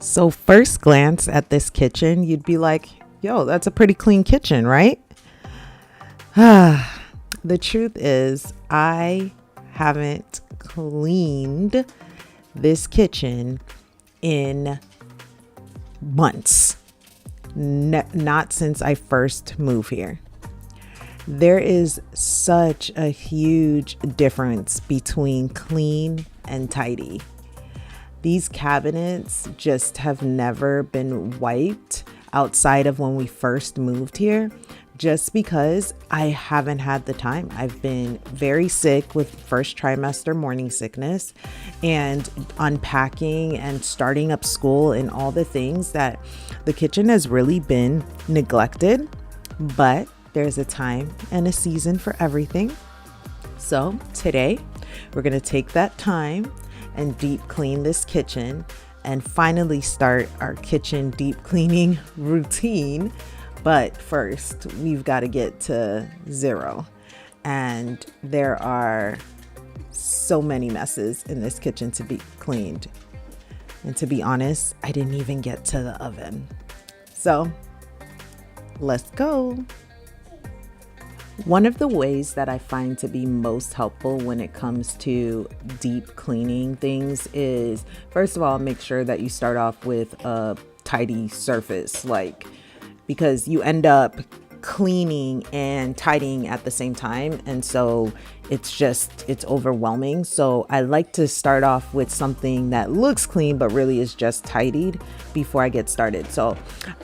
So first glance at this kitchen, you'd be like, yo, that's a pretty clean kitchen, right? The truth is, I haven't cleaned this kitchen in months. Not since I first moved here. There is such a huge difference between clean and tidy. These cabinets just have never been wiped outside of when we first moved here, just because I haven't had the time. I've been very sick with first trimester morning sickness and unpacking and starting up school and all the things that the kitchen has really been neglected. But there's a time and a season for everything. So today we're going to take that time and deep clean this kitchen and finally start our kitchen deep cleaning routine. But first, we've got to get to zero. And there are so many messes in this kitchen to be cleaned. And to be honest, I didn't even get to the oven. So let's go. One of the ways that I find to be most helpful when it comes to deep cleaning things is, first of all, make sure that you start off with a tidy surface, because you end up cleaning and tidying at the same time. And so it's overwhelming. So I like to start off with something that looks clean, but really is just tidied before I get started. So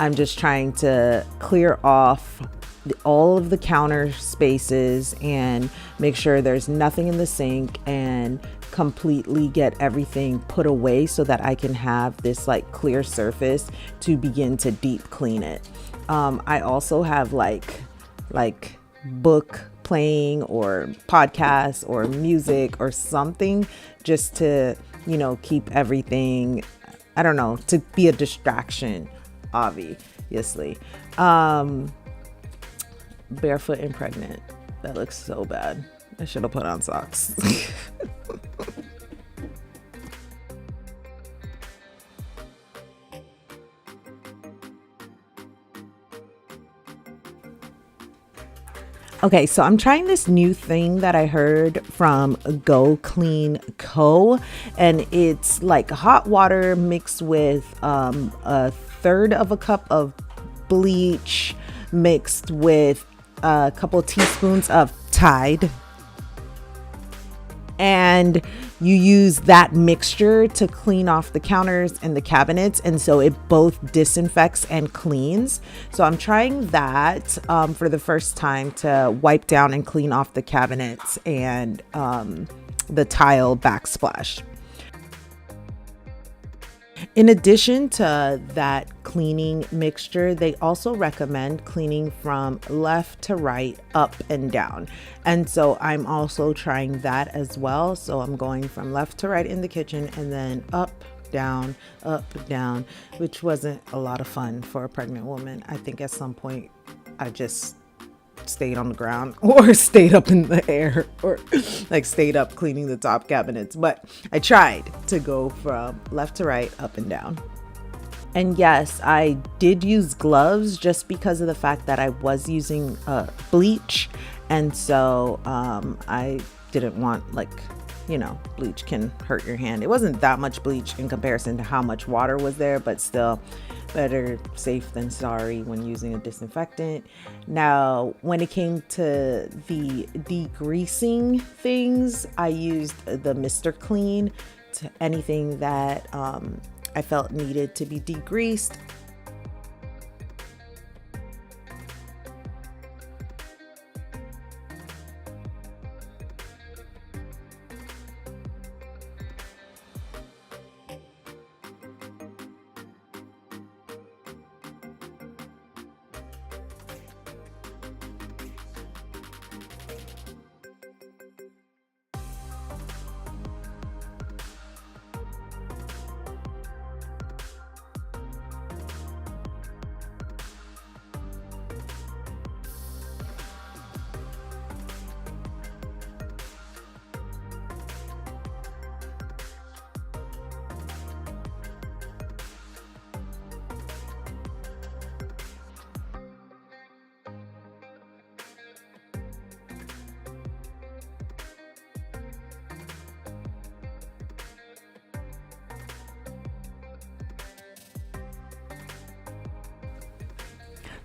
I'm just trying to clear off all of the counter spaces and make sure there's nothing in the sink and completely get everything put away so that I can have this clear surface to begin to deep clean it. I also have like book playing or podcasts or music or something just to, keep everything, I don't know, to be a distraction, obviously. Barefoot and pregnant. That looks so bad. I should have put on socks. Okay, so I'm trying this new thing that I heard from Go Clean Co. And it's like hot water mixed with a third of a cup of bleach mixed with a couple teaspoons of Tide, and you use that mixture to clean off the counters and the cabinets, and so it both disinfects and cleans. So I'm trying that for the first time to wipe down and clean off the cabinets and the tile backsplash. In addition to that cleaning mixture, they also recommend cleaning from left to right, up and down. And so I'm also trying that as well. So I'm going from left to right in the kitchen and then up, down, which wasn't a lot of fun for a pregnant woman. I think at some point I just stayed on the ground or stayed up in the air or stayed up cleaning the top cabinets. But I tried to go from left to right, up and down. And yes, I did use gloves just because of the fact that I was using bleach. And so I didn't want bleach can hurt your hand. It wasn't that much bleach in comparison to how much water was there, but still better safe than sorry when using a disinfectant. Now, when it came to the degreasing things, I used the Mr. Clean to anything that I felt needed to be degreased.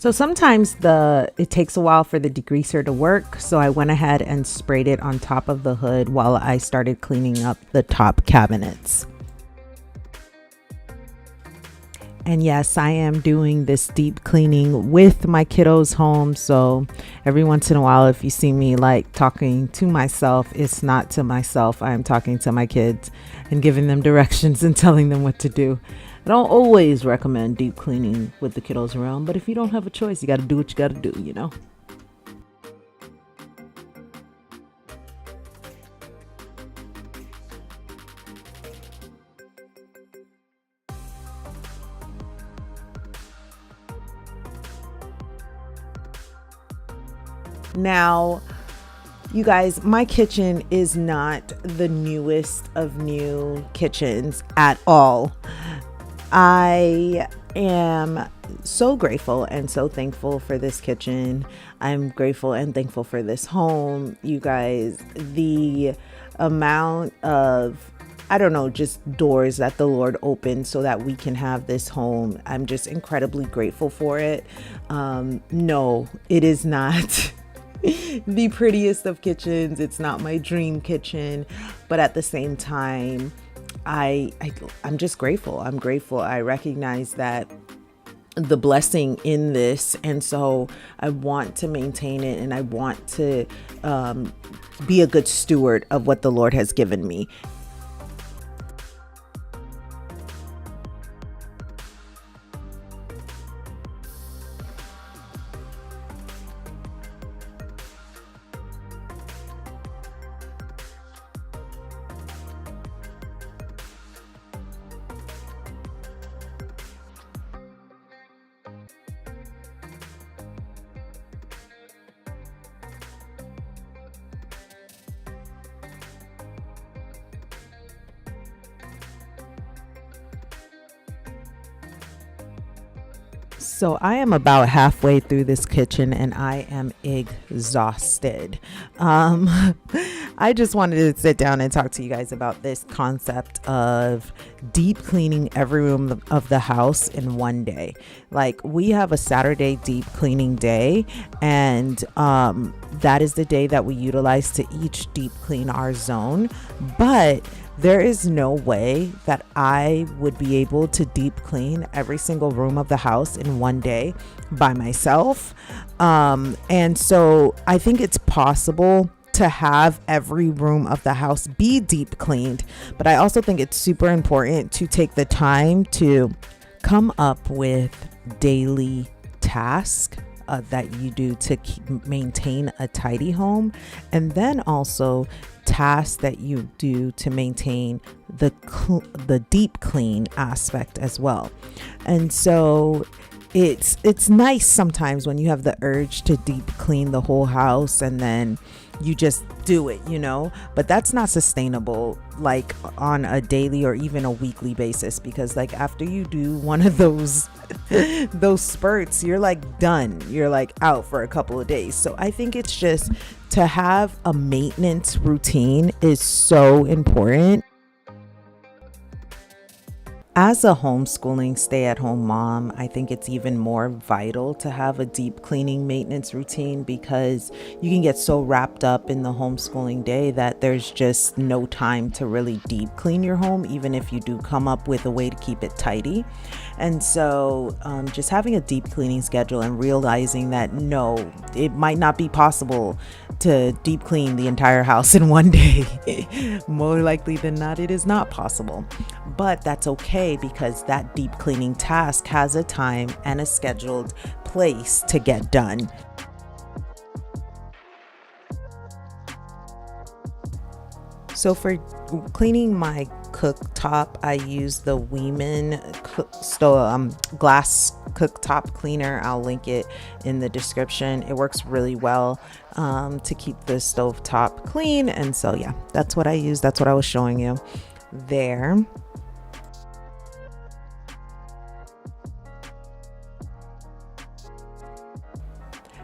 So sometimes it takes a while for the degreaser to work. So I went ahead and sprayed it on top of the hood while I started cleaning up the top cabinets. And yes, I am doing this deep cleaning with my kiddos home. So every once in a while, if you see me like talking to myself, it's not to myself. I am talking to my kids and giving them directions and telling them what to do. I don't always recommend deep cleaning with the kiddos around, but if you don't have a choice, you got to do what you got to do, you know? Now, you guys, my kitchen is not the newest of new kitchens at all. I am so grateful and so thankful for this kitchen. I'm grateful and thankful for this home. You guys, the amount of, I don't know, just doors that the Lord opened so that we can have this home. I'm just incredibly grateful for it. No, it is not the prettiest of kitchens. It's not my dream kitchen, but at the same time, I'm just grateful. I'm grateful. I recognize that the blessing in this, and so I want to maintain it, and I want to be a good steward of what the Lord has given me. So I am about halfway through this kitchen and I am exhausted. I just wanted to sit down and talk to you guys about this concept of deep cleaning every room of the house in one day. Like, we have a Saturday deep cleaning day, and that is the day that we utilize to each deep clean our zone. But there is no way that I would be able to deep clean every single room of the house in one day by myself. And so I think it's possible to have every room of the house be deep cleaned. But I also think it's super important to take the time to come up with daily tasks that you do to maintain a tidy home, and then also tasks that you do to maintain the deep clean aspect as well. And so it's nice sometimes when you have the urge to deep clean the whole house and then you just do it, you know, but that's not sustainable like on a daily or even a weekly basis, because like after you do one of those spurts, you're like done, you're like out for a couple of days. So I think it's just to have a maintenance routine is so important. As a homeschooling stay-at-home mom, I think it's even more vital to have a deep cleaning maintenance routine, because you can get so wrapped up in the homeschooling day that there's just no time to really deep clean your home, even if you do come up with a way to keep it tidy. And so just having a deep cleaning schedule and realizing that no, it might not be possible to deep clean the entire house in one day. More likely than not, it is not possible. But that's okay, because that deep cleaning task has a time and a scheduled place to get done. So for cleaning my cooktop, I use the Weiman glass cooktop cleaner. I'll link it in the description. It works really well to keep the stovetop clean. And so yeah, that's what I use. That's what I was showing you there.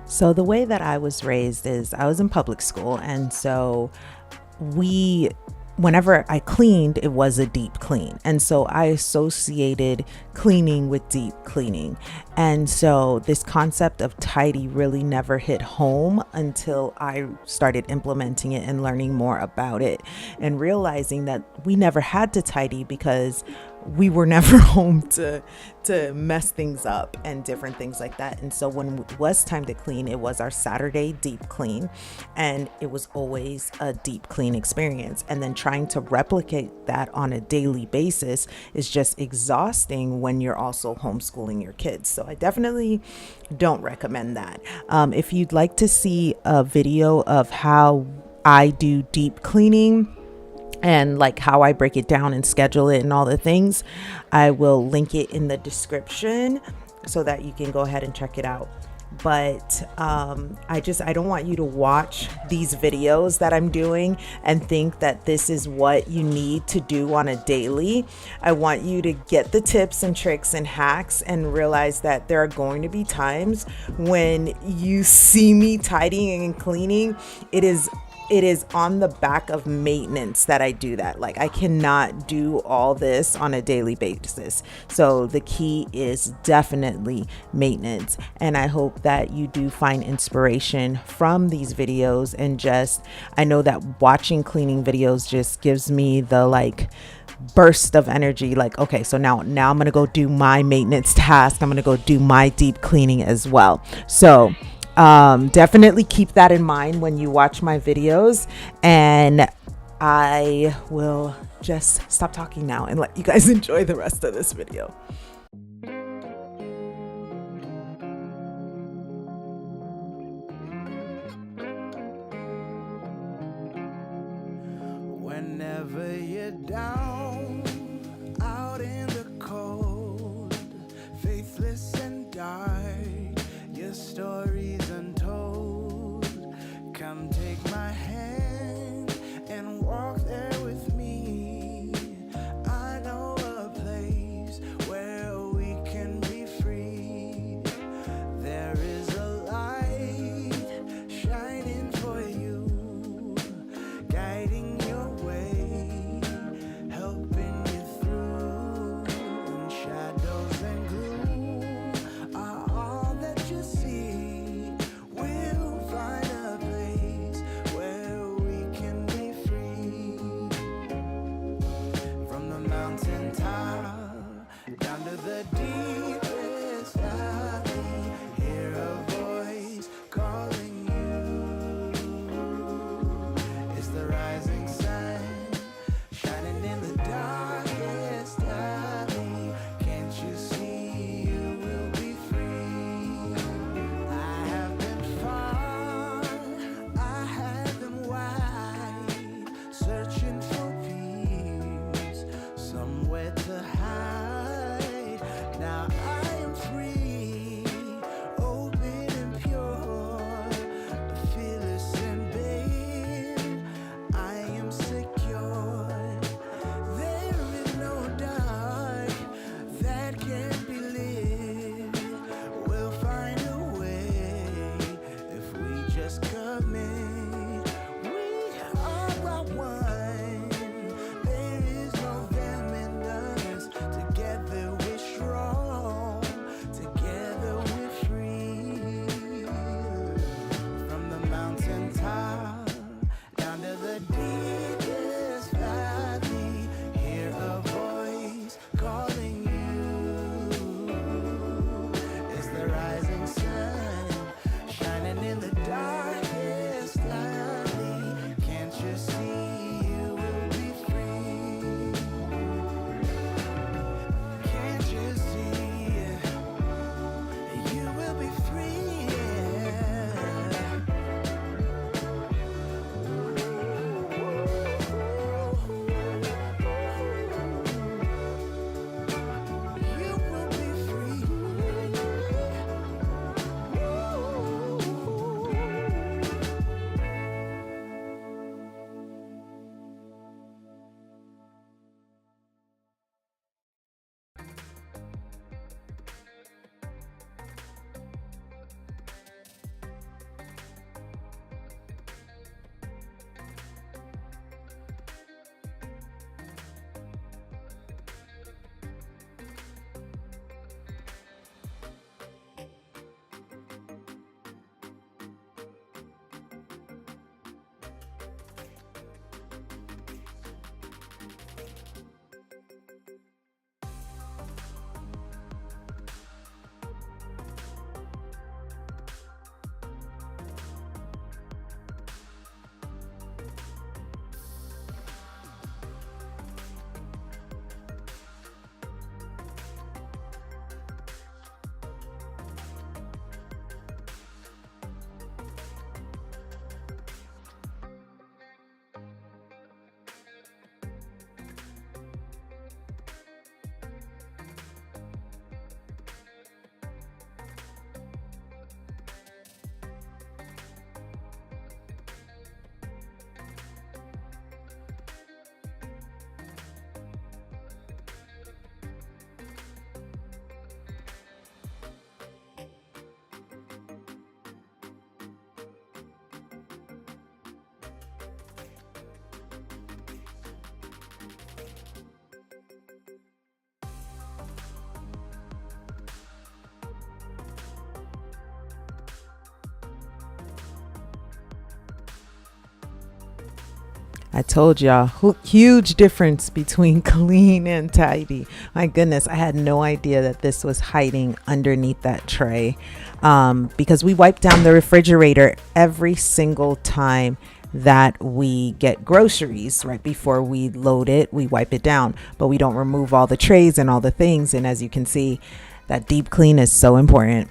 So the way that I was raised is I was in public school, and so we whenever I cleaned, it was a deep clean. And so I associated cleaning with deep cleaning. And so this concept of tidy really never hit home until I started implementing it and learning more about it and realizing that we never had to tidy because we were never home to mess things up and different things like that. And so when it was time to clean, it was our Saturday deep clean, and it was always a deep clean experience. And then trying to replicate that on a daily basis is just exhausting when you're also homeschooling your kids. So I definitely don't recommend that. If you'd like to see a video of how I do deep cleaning and like how I break it down and schedule it and all the things, I will link it in the description so that you can go ahead and check it out. But I don't want you to watch these videos that I'm doing and think that this is what you need to do on a daily. I want you to get the tips and tricks and hacks and realize that there are going to be times when you see me tidying and cleaning. It is on the back of maintenance that I do that. Like, I cannot do all this on a daily basis. So the key is definitely maintenance. And I hope that you do find inspiration from these videos. And I know that watching cleaning videos just gives me the like burst of energy. Like, okay, so now I'm going to go do my maintenance task. I'm going to go do my deep cleaning as well. So definitely keep that in mind when you watch my videos, and I will just stop talking now and let you guys enjoy the rest of this video. Whenever you're down, out in the cold, faithless and dark, your story's untold. Come take my hand and walk there with me. I know a place where we can be free. There is a light shining for you, guiding your way, helping you through. And shadows and gloom are all that you see. We'll find a place where we can be free. From the mountain top down to the deepest valley, hear a voice calling you. It's the rising sun shining in the darkest alley. Can't you see you will be free? I have been far, I have been wide, searching for peace, somewhere to hide. Now I told y'all, huge difference between clean and tidy. My goodness, I had no idea that this was hiding underneath that tray, because we wipe down the refrigerator every single time that we get groceries. Right before we load it, we wipe it down, but we don't remove all the trays and all the things. And as you can see, that deep clean is so important.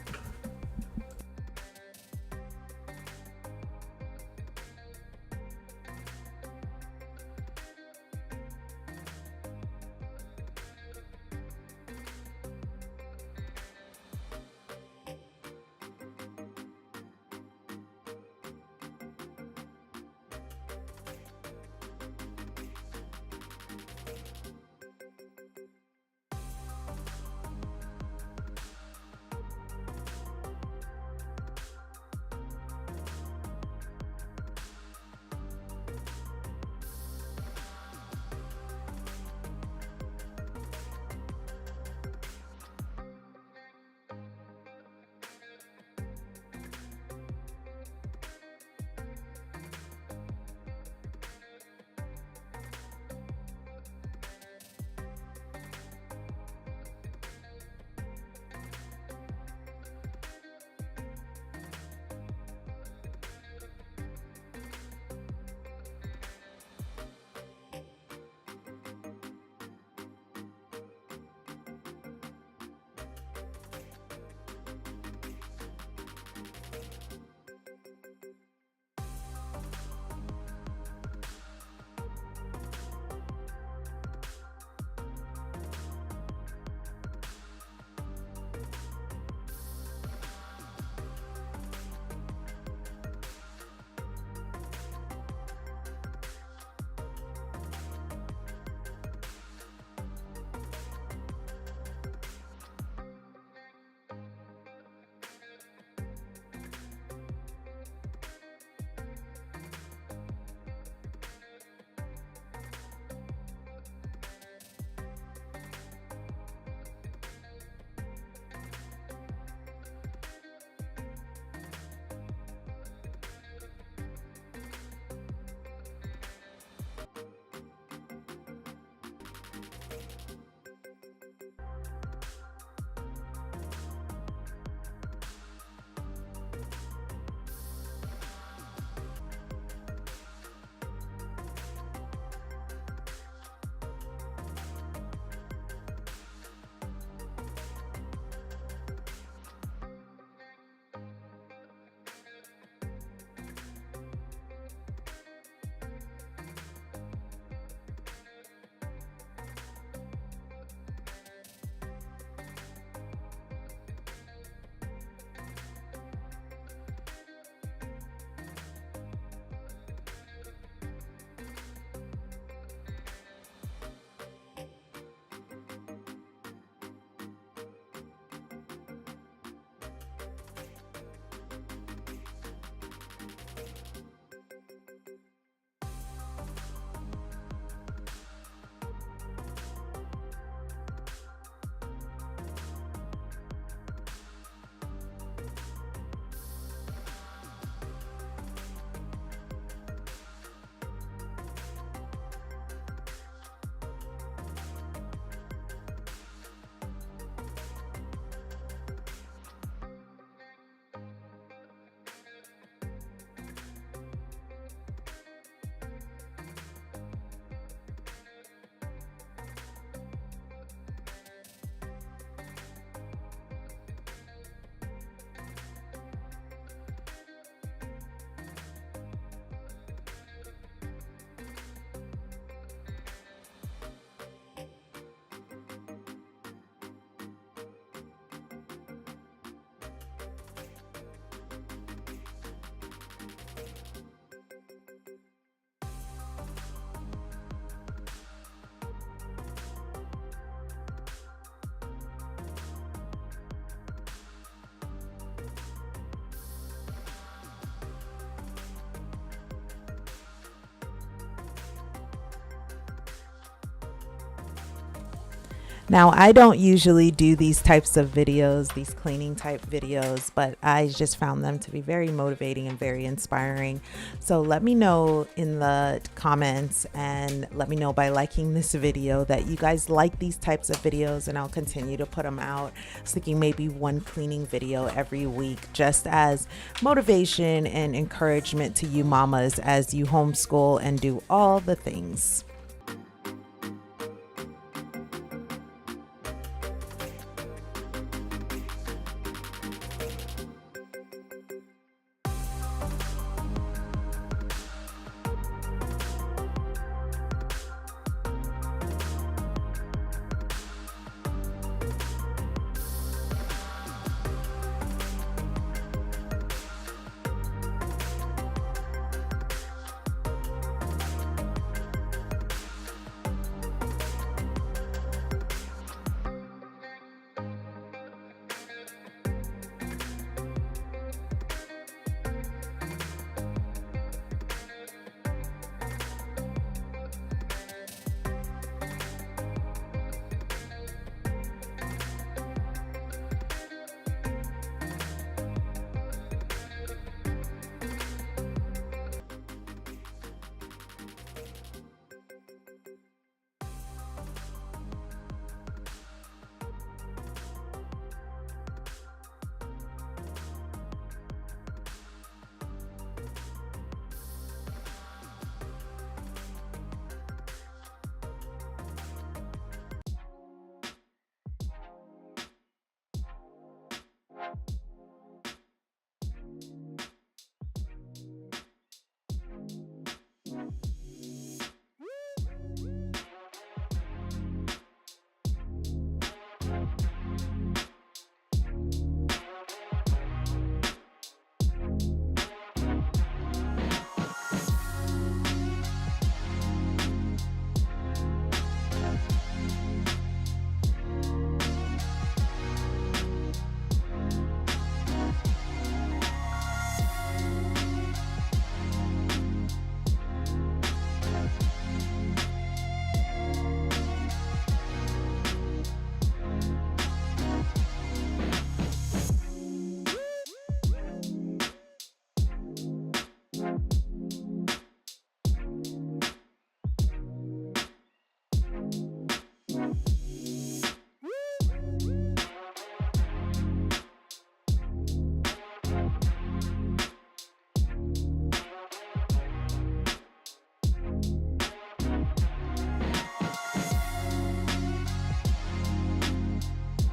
Now, I don't usually do these types of videos, these cleaning type videos, but I just found them to be very motivating and very inspiring. So let me know in the comments, and let me know by liking this video that you guys like these types of videos, and I'll continue to put them out. I was thinking maybe one cleaning video every week, just as motivation and encouragement to you mamas as you homeschool and do all the things.